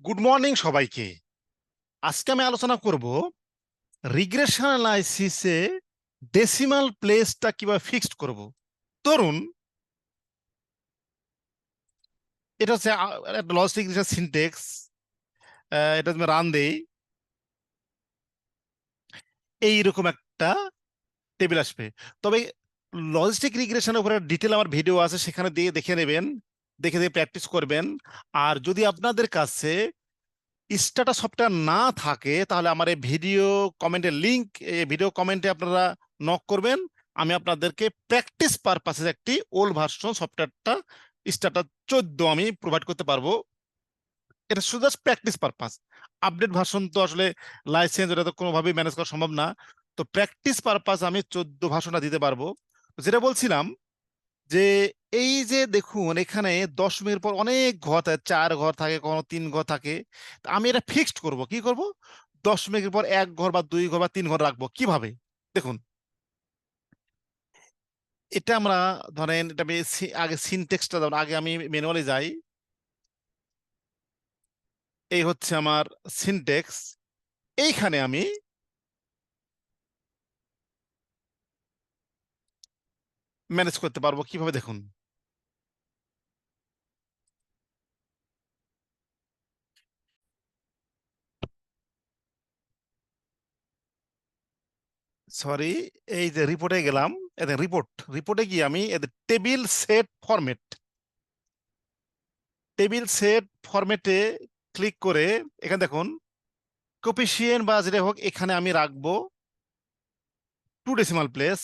Good morning সবাইকে। আজকে আমি আলোচনা করব রিগ্রেশন অ্যানালাইসিসে ডেসিমাল প্লেসটা কিভাবে ফিক্সড করব। ধরুন এটা হচ্ছে একটা লজিক রিগ্রেশন সিনট্যাক্স। এটা তুমি রান দেই, এইরকম একটা টেবিল আসবে। তবে লজিস্টিক রিগ্রেশনের উপরে ডিটেল আমার ভিডিও আছে, সেখানে দিয়ে দেখে নেবেন, দেখে দেখে প্র্যাকটিস করবেন। আর যদি আপনাদের কাছে স্ট্যাটা সফটওয়্যার না থাকে তাহলে আমার এই ভিডিও কমেন্টের লিংক, এই ভিডিও কমেন্টে আপনারা নক করবেন। আমি আপনাদেরকে প্র্যাকটিস পারপাসে একটি ওল্ড ভার্সন সফটওয়্যারটা স্ট্যাটা 14 আমি প্রোভাইড করতে পারবো। এটা শুধু just practice purpose. Update version তো আসলে লাইসেন্স এটা তো কোনোভাবেই ম্যানেজ করা সম্ভব না। তো প্র্যাকটিস পারপাস আমি 14 ভার্সনটা দিতে পারবো। যেটা বলছিলাম যে এই যে দেখুন এখানে 10 মিনিট পর অনেক ঘর থাকে, 4 ঘর থাকে, কখনো 3 ঘর থাকে। তা আমি এটা ফিক্সড করব, কি করব, 10 মিনিট পর 1 ঘর বা 2 ঘর বা 3 ঘর রাখবো কিভাবে। দেখুন এটা আমরা ধরেন এটা আমি আগে সিনটেক্সটা, ধরুন আগে আমি ম্যানুয়ালি যাই। এই হচ্ছে আমার সিনটেক্স। এইখানে আমি ম্যানেজ করতে পারবো কিভাবে, দেখুন। সরি, এই যে রিপোর্টে গেলাম, এদের রিপোর্টে গিয়ে আমি এদের টেবিল সেট ফরম্যাটে ক্লিক করে এখানে দেখুন কোফিশিয়েন্ট বা যেটা হোক এখানে আমি রাখবো 2 ডেসিমাল প্লেস।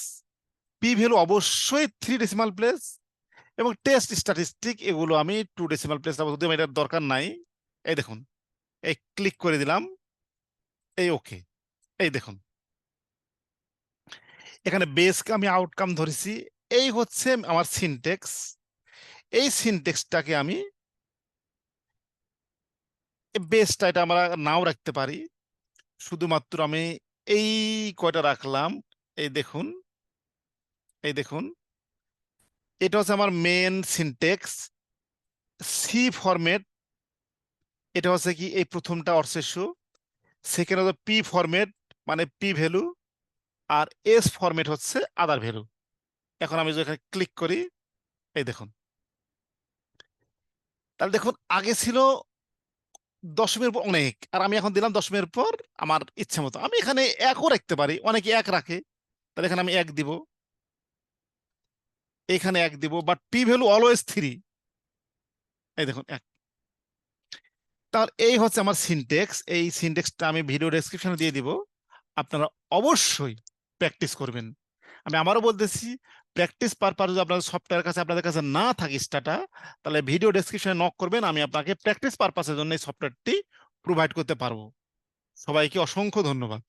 পি ভ্যালু অবশ্যই 3 ডেসিমাল প্লেস, এবং টেস্ট স্ট্যাটিস্টিক এগুলো আমি 2 ডেসিমাল প্লেস রাখবো, যদি আমার এটার দরকার নাই। এই দেখুন, এই ক্লিক করে দিলাম, এই ওকে। এই দেখুন এখানে বেসকে আমি আউটকাম ধরেছি। এই হচ্ছে আমার সিনটেক্স। এই সিনটেক্সটাকে আমি বেসটা এটা আমরা নাও রাখতে পারি, শুধুমাত্র আমি এই কয়টা রাখলাম। এই দেখুন, এই দেখুন, এটা হচ্ছে আমার মেন সিনটেক্স। সি ফরম্যাট, এটা হচ্ছে কি এই প্রথমটা অর্শেষ্য। সেকেন্ড হচ্ছে পি ফরম্যাট, মানে পি ভ্যালু। আর এস ফরম্যাট হচ্ছে আদার ভ্যালু। এখন আমি যদি এখানে ক্লিক করি, এই দেখুন, তাহলে দেখুন আগে ছিল 10 মিনিট পর অনেক, আর আমি এখন দিলাম 10 মিনিট পর আমার ইচ্ছে মতো। আমি এখানে একও রাখতে পারি, অনেকে এক রাখে, তাহলে এখানে আমি এক দিব, এখানে এক দিব, বাট পি ভ্যালু অলওয়েজ 3। এই দেখুন এক। তাহলে এই হচ্ছে আমার সিনটেক্স। এই সিনটেক্সটা আমি ভিডিও ডেসক্রিপশনে দিয়ে দিব, আপনারা অবশ্যই প্র্যাকটিস করবেন। আমি আবারও বলতেছি, প্র্যাকটিস পারপাস যদি আপনাদের কাছে না থাকে স্টাটা, তাহলে ভিডিও ডেসক্রিপশনে নক করবেন, আমি আপনাকে প্র্যাকটিস পারপাসের জন্য এই সফটওয়্যারটি প্রোভাইড করতে পারবো। সবাইকে অসংখ্য ধন্যবাদ।